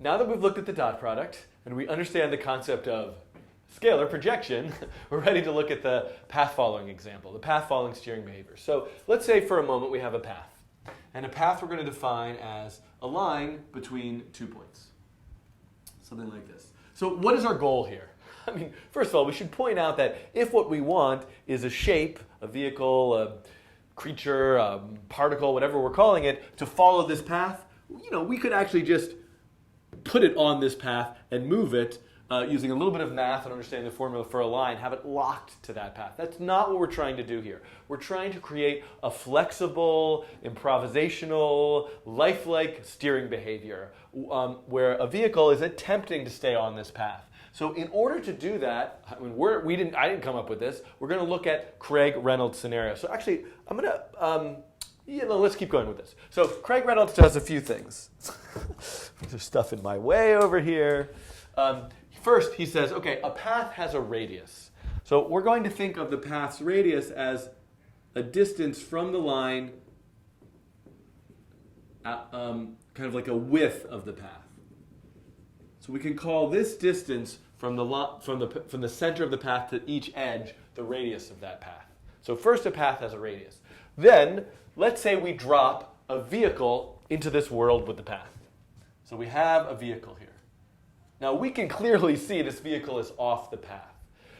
now that we've looked at the dot product and we understand the concept of scalar projection, we're ready to look at the path following example, the path following steering behavior. So let's say for a moment we have a path. And a path we're going to define as a line between 2 points. Something like this. So what is our goal here? I mean, first of all, we should point out that if what we want is a shape, a vehicle, a creature, a particle, whatever we're calling it, to follow this path, we could actually just put it on this path and move it using a little bit of math and understanding the formula for a line, have it locked to that path. That's not what we're trying to do here. We're trying to create a flexible, improvisational, lifelike steering behavior where a vehicle is attempting to stay on this path. So in order to do that, I didn't come up with this. We're going to look at Craig Reynolds' scenario. So actually, I'm going to let's keep going with this. So Craig Reynolds does a few things. There's stuff in my way over here. First, he says, okay, a path has a radius. So we're going to think of the path's radius as a distance from the line, kind of like a width of the path. So we can call this distance from the center of the path to each edge the radius of that path. So first, a path has a radius. Then, let's say we drop a vehicle into this world with the path. So we have a vehicle here. Now we can clearly see this vehicle is off the path.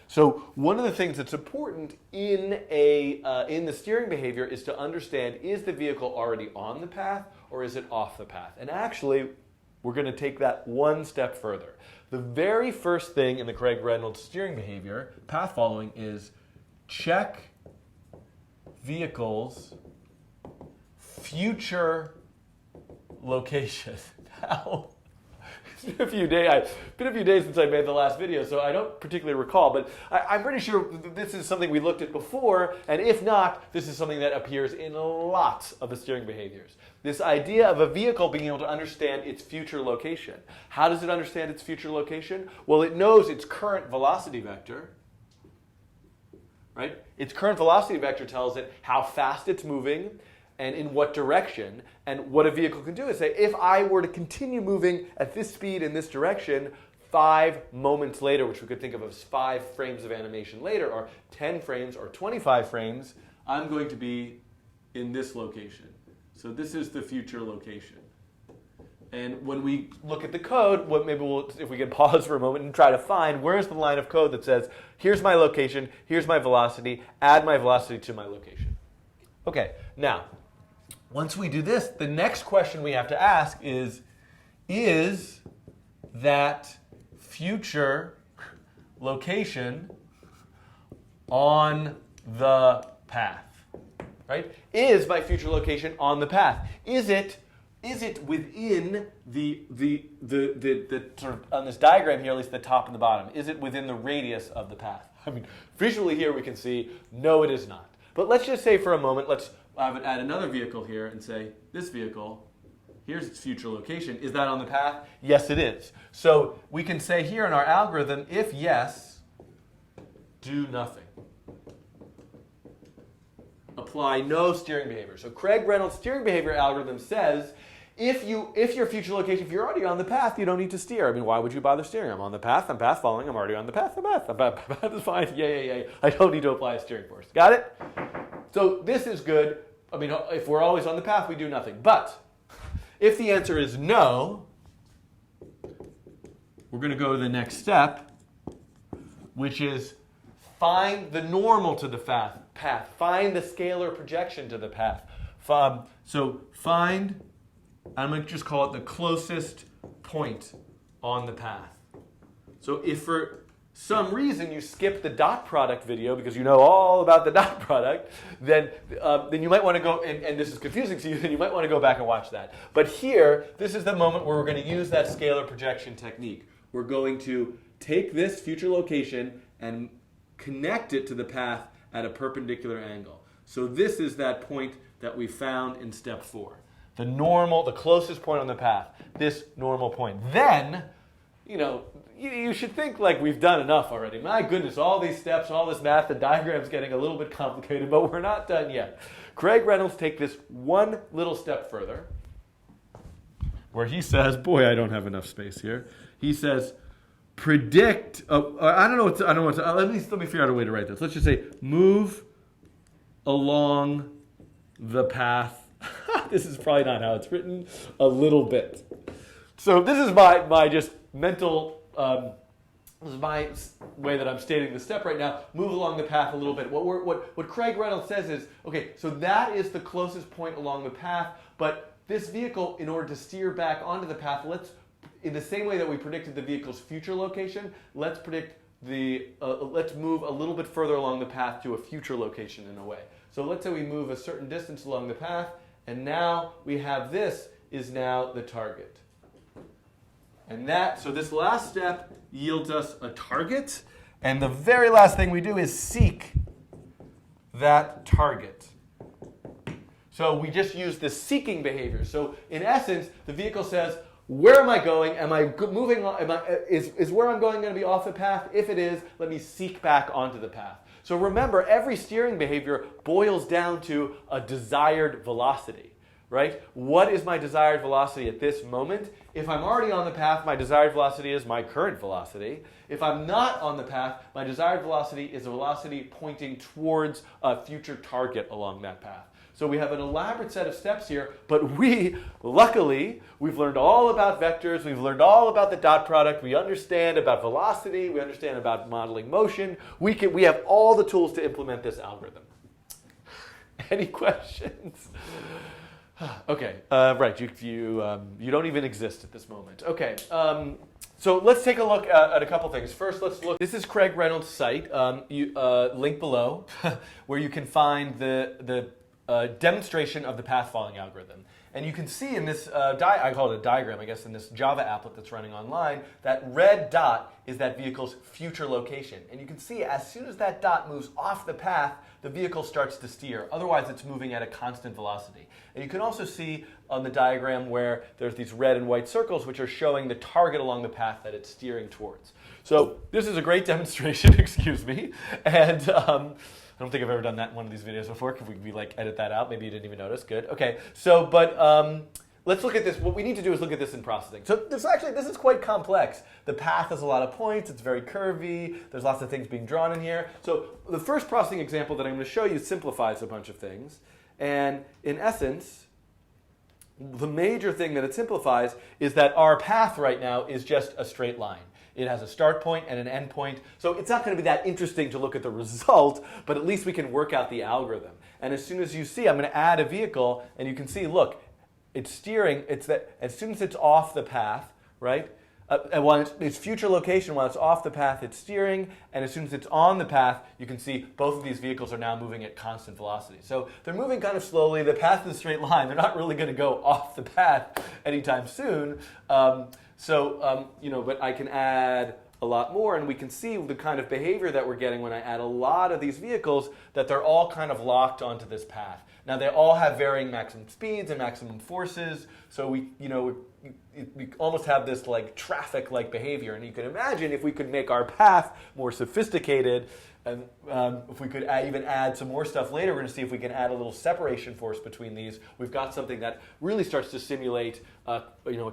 So one of the things that's important in the steering behavior is to understand, is the vehicle already on the path or is it off the path? And actually, we're going to take that one step further. The very first thing in the Craig Reynolds steering behavior, path following, is check vehicle's future location. Now, it's been a few days since I made the last video, so I don't particularly recall, but I'm pretty sure this is something we looked at before, and if not, this is something that appears in lots of the steering behaviors. This idea of a vehicle being able to understand its future location. How does it understand its future location? Well, it knows its current velocity vector, right? Its current velocity vector tells it how fast it's moving and in what direction. And what a vehicle can do is say, if I were to continue moving at this speed in this direction, 5 moments later, which we could think of as 5 frames of animation later, or 10 frames or 25 frames, I'm going to be in this location. So this is the future location. And when we look at the code, if we can pause for a moment and try to find where's the line of code that says, here's my location, here's my velocity, add my velocity to my location. Okay, now, once we do this, the next question we have to ask is that future location on the path? Right? Is my future location on the path? Is it within the sort of on this diagram here, at least the top and the bottom? Is it within the radius of the path? I mean, visually here we can see no, it is not. But let's just say for a moment, I would add another vehicle here and say this vehicle, here's its future location. Is that on the path? Yes, it is. So we can say here in our algorithm, if yes, do nothing. Apply no steering behavior. So Craig Reynolds' steering behavior algorithm says, if your future location, if you're already on the path, you don't need to steer. I mean, why would you bother steering? I'm on the path, I'm path following, I'm already on the path, the path is fine, yay. I don't need to apply a steering force. Got it? So this is good. I mean, if we're always on the path, we do nothing. But if the answer is no, we're going to go to the next step, which is find the normal to the path. Find the scalar projection to the path. So find, I'm going to just call it the closest point on the path. So if for some reason you skip the dot product video because you know all about the dot product, then you might want to go, and this is confusing to you, then you might want to go back and watch that. But here, this is the moment where we're going to use that scalar projection technique. We're going to take this future location and connect it to the path at a perpendicular angle. So this is that point that we found in step 4. The normal, the closest point on the path, this normal point. Then, you should think like we've done enough already. My goodness, all these steps, all this math, the diagram's getting a little bit complicated, but we're not done yet. Craig Reynolds take this one little step further where he says, boy, I don't have enough space here. He says, predict, I don't know what to, let me figure out a way to write this. Let's just say, move along the path. This is probably not how it's written, a little bit. So this is my just mental, this is my way that I'm stating the step right now. Move along the path a little bit. What Craig Reynolds says is, okay, so that is the closest point along the path, but this vehicle, in order to steer back onto the path, in the same way that we predicted the vehicle's future location, let's predict let's move a little bit further along the path to a future location in a way. So let's say we move a certain distance along the path, and now we have this is now the target. And so this last step yields us a target, and the very last thing we do is seek that target. So we just use the seeking behavior. So in essence, the vehicle says, where am I going? Am I moving on? Is where I'm going to be off the path? If it is, let me seek back onto the path. So remember, every steering behavior boils down to a desired velocity. Right? What is my desired velocity at this moment? If I'm already on the path, my desired velocity is my current velocity. If I'm not on the path, my desired velocity is a velocity pointing towards a future target along that path. So we have an elaborate set of steps here, but luckily, we've learned all about vectors, we've learned all about the dot product, we understand about velocity, we understand about modeling motion. We have all the tools to implement this algorithm. Any questions? Okay, right, you don't even exist at this moment. Okay, so let's take a look at a couple things. First, let's look. This is Craig Reynolds' site, link below, where you can find the demonstration of the path following algorithm. And you can see in this, I call it a diagram, I guess, in this Java applet that's running online, that red dot is that vehicle's future location. And you can see as soon as that dot moves off the path, the vehicle starts to steer. Otherwise, it's moving at a constant velocity. And you can also see on the diagram where there's these red and white circles which are showing the target along the path that it's steering towards. So this is a great demonstration, excuse me. And I don't think I've ever done that in one of these videos before. Could we like edit that out? Maybe you didn't even notice. Good. Okay. So, let's look at this. What we need to do is look at this in processing. So this is quite complex. The path has a lot of points. It's very curvy. There's lots of things being drawn in here. So the first processing example that I'm going to show you simplifies a bunch of things. And in essence, the major thing that it simplifies is that our path right now is just a straight line. It has a start point and an end point. So it's not going to be that interesting to look at the result, but at least we can work out the algorithm. And as soon as you see, I'm going to add a vehicle, and you can see, look, it's steering. It's that as soon as it's off the path, right? And while its future location, while it's off the path, it's steering. And as soon as it's on the path, you can see both of these vehicles are now moving at constant velocity. So they're moving kind of slowly. The path is a straight line. They're not really going to go off the path anytime soon. But I can add a lot more, and we can see the kind of behavior that we're getting when I add a lot of these vehicles, that they're all kind of locked onto this path. Now, they all have varying maximum speeds and maximum forces, so we almost have this like traffic-like behavior. And you can imagine if we could make our path more sophisticated, and if we could even add some more stuff later, we're going to see if we can add a little separation force between these. We've got something that really starts to simulate a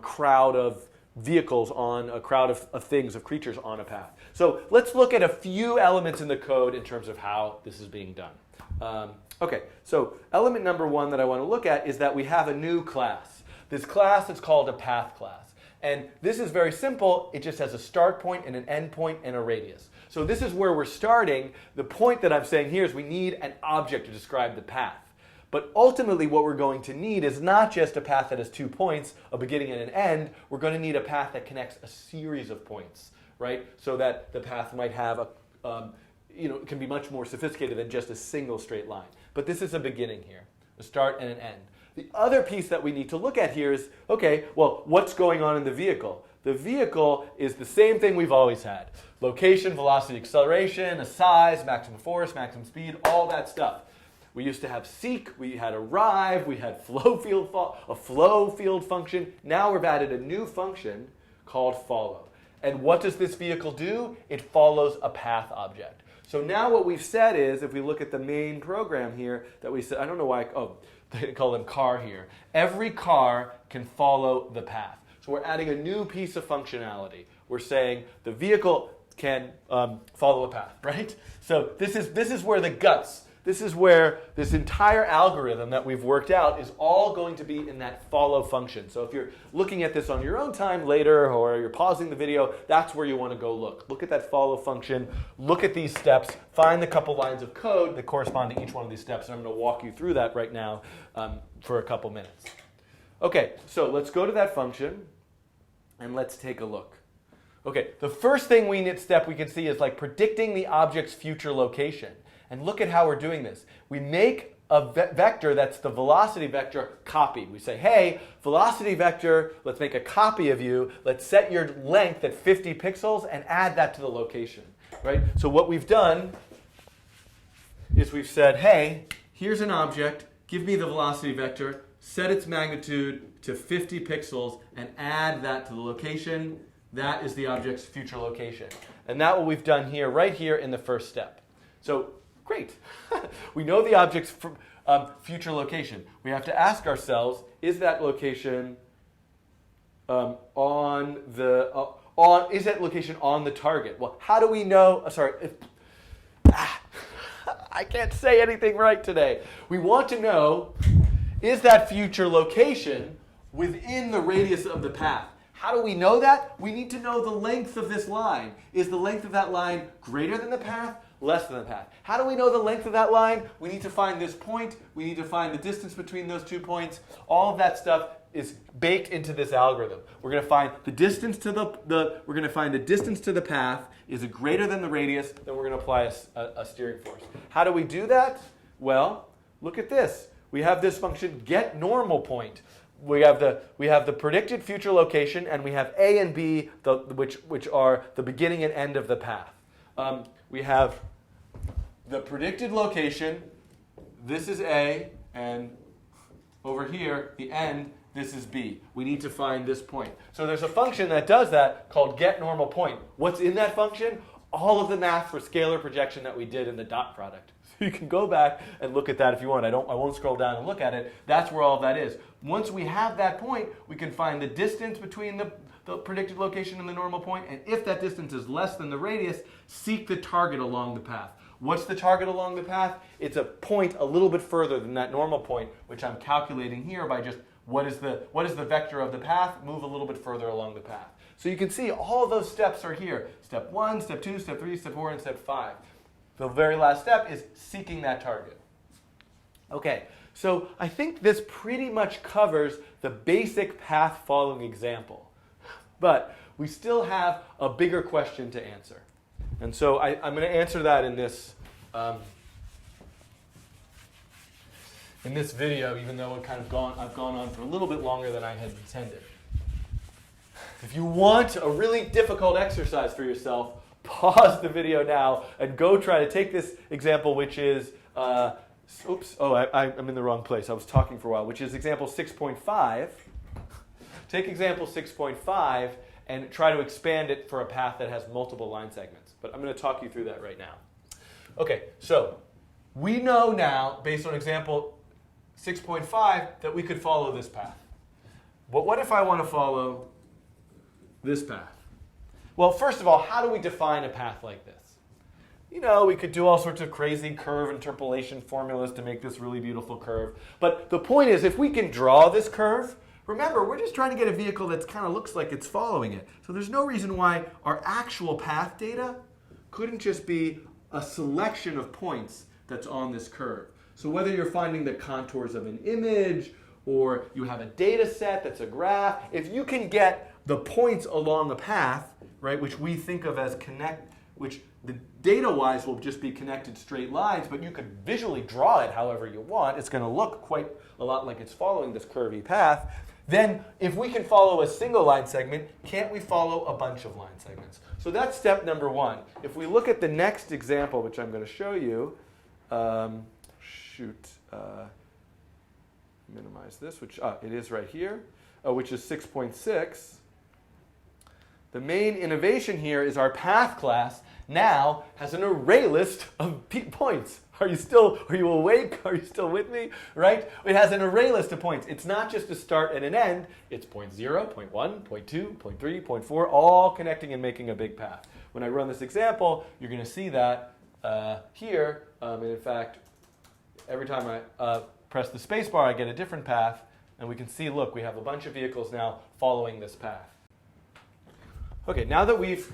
crowd of vehicles on a crowd of things, of creatures on a path. So let's look at a few elements in the code in terms of how this is being done. Okay, so element number one that I want to look at is that we have a new class. This class is called a path class. And this is very simple. It just has a start point and an end point and a radius. So this is where we're starting. The point that I'm saying here is we need an object to describe the path. But ultimately what we're going to need is not just a path that has 2 points, a beginning and an end. We're going to need a path that connects a series of points, right? So that the path might have can be much more sophisticated than just a single straight line. But this is a beginning here, a start and an end. The other piece that we need to look at here is, okay, well, what's going on in the vehicle? The vehicle is the same thing we've always had. Location, velocity, acceleration, a size, maximum force, maximum speed, all that stuff. We used to have seek, we had arrive, we had a flow field function. Now we've added a new function called follow. And what does this vehicle do? It follows a path object. So now what we've said is, if we look at the main program here, that we said, I don't know why, they call them car here. Every car can follow the path. So we're adding a new piece of functionality. We're saying the vehicle can follow a path, right? So this is where the guts, this is where this entire algorithm that we've worked out is all going to be in that follow function. So if you're looking at this on your own time later or you're pausing the video, that's where you want to go look. Look at that follow function, look at these steps, find the couple lines of code that correspond to each one of these steps, and I'm going to walk you through that right now for a couple minutes. Okay, so let's go to that function and let's take a look. Okay, the first thing we can see is like predicting the object's future location. And look at how we're doing this. We make a vector that's the velocity vector copy. We say, hey, velocity vector, let's make a copy of you. Let's set your length at 50 pixels and add that to the location, right? So what we've done is we've said, hey, here's an object. Give me the velocity vector. Set its magnitude to 50 pixels and add that to the location. That is the object's future location. And that's what we've done here, right here in the first step. So great. We know the object's future location. We have to ask ourselves, is that location on the target? Well, how do we know? I can't say anything right today. We want to know, is that future location within the radius of the path? How do we know that? We need to know the length of this line. Is the length of that line greater than the path? Less than the path. How do we know the length of that line? We need to find this point. We need to find the distance between those 2 points. All of that stuff is baked into this algorithm. We're going to find the distance to the path. Is it greater than the radius? Then we're going to apply a steering force. How do we do that? Well, look at this. We have this function get normal point. We have the predicted future location, and we have A and B, which are the beginning and end of the path. We have the predicted location. This is A, and over here, the end, this is B. We need to find this point. So there's a function that does that called get normal point. What's in that function? All of the math for scalar projection that we did in the dot product. So you can go back and look at that if you want. I won't scroll down and look at it. That's where all of that is. Once we have that point, we can find the distance between the predicted location and the normal point, and if that distance is less than the radius, seek the target along the path. What's the target along the path? It's a point a little bit further than that normal point, which I'm calculating here by just what is the vector of the path, move a little bit further along the path. So you can see all of those steps are here. Step 1, step 2, step 3, step 4, and step 5. The very last step is seeking that target. Okay, so I think this pretty much covers the basic path following example. But we still have a bigger question to answer. And so I'm going to answer that in this video, even though I've gone on for a little bit longer than I had intended. If you want a really difficult exercise for yourself, pause the video now and go try to take this example, which is, I'm in the wrong place. I was talking for a while, which is example 6.5. Take example 6.5 and try to expand it for a path that has multiple line segments. But I'm going to talk you through that right now. Okay, so we know now, based on example 6.5, that we could follow this path. But what if I want to follow this path? Well, first of all, how do we define a path like this? You know, we could do all sorts of crazy curve interpolation formulas to make this really beautiful curve. But the point is, if we can draw this curve, remember, we're just trying to get a vehicle that kind of looks like it's following it. So there's no reason why our actual path data couldn't just be a selection of points that's on this curve. So whether you're finding the contours of an image or you have a data set that's a graph, if you can get the points along the path, right, which we think of as which the data-wise will just be connected straight lines, but you could visually draw it however you want. It's going to look quite a lot like it's following this curvy path. Then if we can follow a single line segment, can't we follow a bunch of line segments? So that's step number 1. If we look at the next example, which I'm going to show you, minimize this, which it is right here, which is 6.6. The main innovation here is our path class now has an array list of points. Are you awake? Are you still with me? Right? It has an array list of points. It's not just a start and an end. It's point 0, point 1, point 2, point 3, point 4, all connecting and making a big path. When I run this example, you're going to see that here. And in fact, every time I press the space bar, I get a different path. And we can see, look, we have a bunch of vehicles now following this path. Okay, now that we've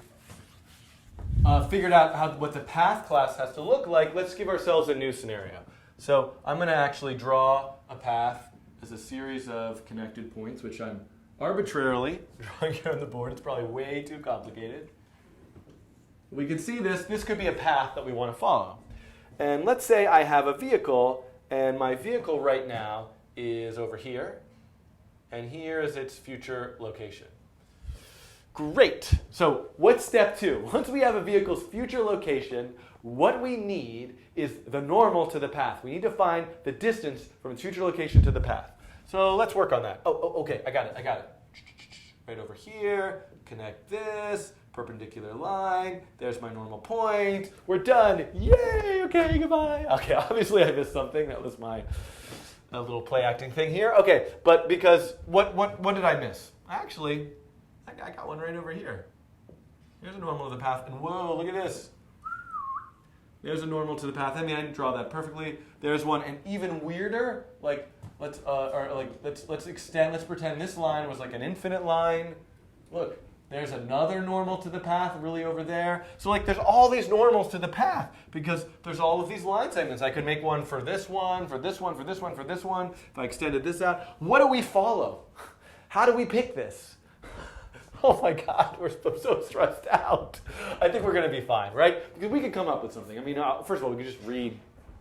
figured out what the path class has to look like, let's give ourselves a new scenario. So I'm going to actually draw a path as a series of connected points, which I'm arbitrarily drawing here on the board. It's probably way too complicated. We can see this. This could be a path that we want to follow. And let's say I have a vehicle, and my vehicle right now is over here, and here is its future location. Great. So what's step 2? Once we have a vehicle's future location, what we need is the normal to the path. We need to find the distance from its future location to the path. So let's work on that. Okay, I got it. Right over here, connect this, perpendicular line, there's my normal point. We're done. Yay, okay, goodbye. Okay, obviously I missed something. That was my little play acting thing here. Okay, but because, what did I miss? Actually, I got one right over here. Here's a normal to the path, and whoa, look at this. There's a normal to the path. I mean, I didn't draw that perfectly. There's one, and even weirder, like let's extend. Let's pretend this line was like an infinite line. Look, there's another normal to the path, really over there. So like, there's all these normals to the path because there's all of these line segments. I could make one for this one, for this one, for this one, for this one. If I extended this out, what do we follow? How do we pick this? Oh my God, we're so stressed out. I think we're going to be fine, right? Because we could come up with something. I mean, first of all, we could just read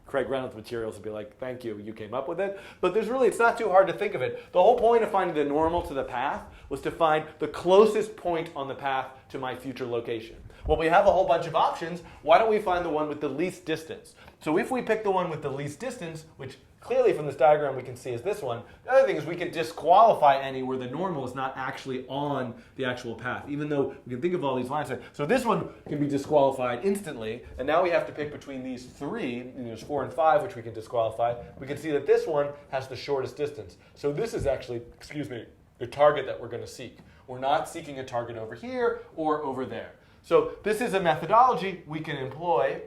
Craig Reynolds materials and be like, thank you, you came up with it. But it's not too hard to think of it. The whole point of finding the normal to the path was to find the closest point on the path to my future location. Well, we have a whole bunch of options. Why don't we find the one with the least distance? So if we pick the one with the least distance, which clearly from this diagram we can see is this one, the other thing is we can disqualify any where the normal is not actually on the actual path, even though we can think of all these lines. So this one can be disqualified instantly, and now we have to pick between these 3, and there's 4 and 5, which we can disqualify. We can see that this one has the shortest distance. So this is actually, the target that we're going to seek. We're not seeking a target over here or over there. So this is a methodology we can employ,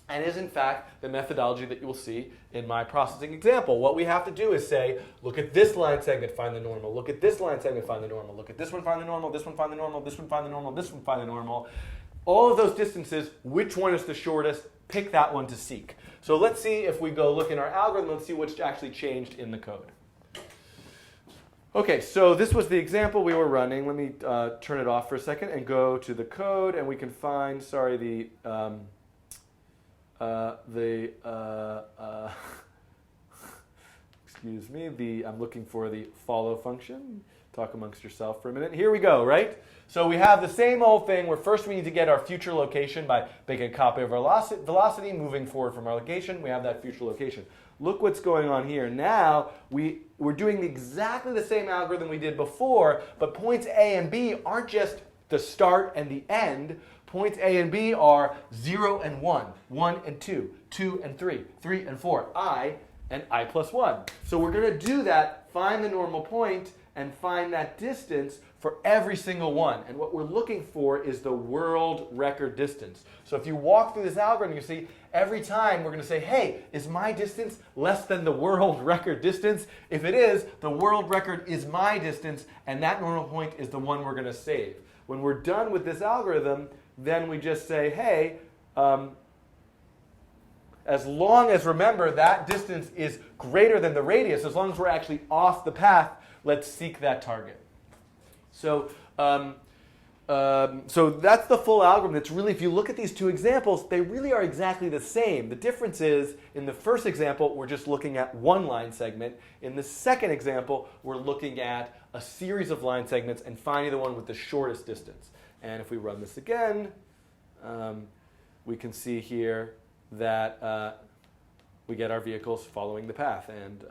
and is in fact the methodology that you will see in my processing example. What we have to do is say, look at this line segment, find the normal. Look at this line segment, find the normal. Look at this one, find the normal. This one, find the normal. This one, find the normal. This one, find the normal. All of those distances, which one is the shortest? Pick that one to seek. So let's see if we go look in our algorithm, let's see what's actually changed in the code. Okay, so this was the example we were running. Let me turn it off for a second and go to the code, and we can find, excuse me, I'm looking for the follow function. Talk amongst yourself for a minute. Here we go, right? So we have the same old thing where first we need to get our future location by making a copy of our velocity, moving forward from our location. We have that future location. Look what's going on here. Now we're doing exactly the same algorithm we did before, but points A and B aren't just the start and the end. Points A and B are 0 and 1, 1 and 2, 2 and 3, 3 and 4, I and I plus 1. So we're going to do that, find the normal point, and find that distance for every single one. And what we're looking for is the world record distance. So if you walk through this algorithm, you see every time we're going to say, hey, is my distance less than the world record distance? If it is, the world record is my distance, and that normal point is the one we're going to save. When we're done with this algorithm, then we just say, hey, as long as, remember, that distance is greater than the radius, as long as we're actually off the path, let's seek that target. So that's the full algorithm. It's really, if you look at these two examples, they really are exactly the same. The difference is, in the first example, we're just looking at one line segment. In the second example, we're looking at a series of line segments and finding the one with the shortest distance. And if we run this again, we can see here that we get our vehicles following the path. And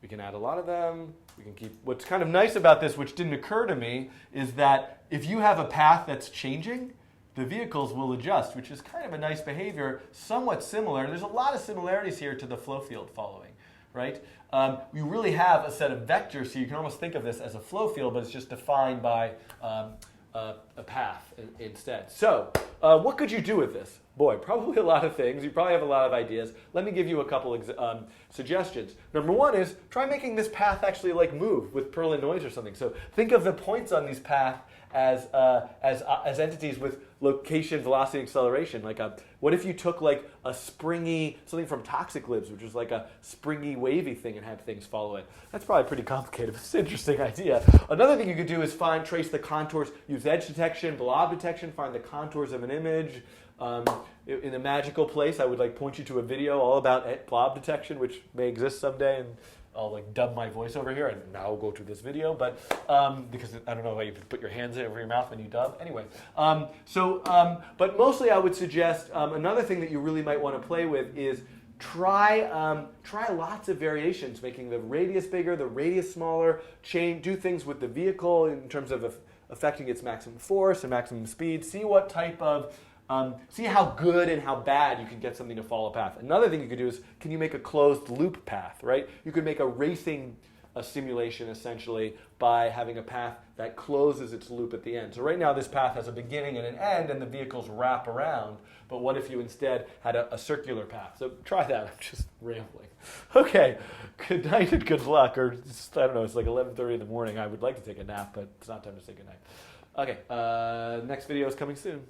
we can add a lot of them. We can keep. What's kind of nice about this, which didn't occur to me, is that if you have a path that's changing, the vehicles will adjust, which is kind of a nice behavior, somewhat similar. There's a lot of similarities here to the flow field following, right? You really have a set of vectors, so you can almost think of this as a flow field, but it's just defined by a path instead. So what could you do with this? Boy, probably a lot of things. You probably have a lot of ideas. Let me give you a couple suggestions. Number one is try making this path actually like move with Perlin noise or something. So think of the points on these paths as entities with location, velocity, acceleration. Like what if you took like a springy, something from Toxic Libs, which is like a springy, wavy thing and have things follow it? That's probably pretty complicated, but it's an interesting idea. Another thing you could do is trace the contours, use edge detection, blob detection, find the contours of an image. In a magical place, I would like point you to a video all about blob detection, which may exist someday, and I'll like dub my voice over here and now go to this video, but because I don't know how you put your hands over your mouth when you dub. Anyway, but mostly I would suggest another thing that you really might want to play with is try lots of variations, making the radius bigger, the radius smaller, do things with the vehicle in terms of affecting its maximum force and maximum speed. See what type of see how good and how bad you can get something to follow a path. Another thing you could do is, can you make a closed loop path, right? You could make a racing simulation essentially by having a path that closes its loop at the end. So right now this path has a beginning and an end and the vehicles wrap around, but what if you instead had a circular path? So try that. I'm just rambling. Okay, good night and good luck, or I don't know, it's like 11:30 in the morning. I would like to take a nap, but it's not time to say good night. Okay, next video is coming soon.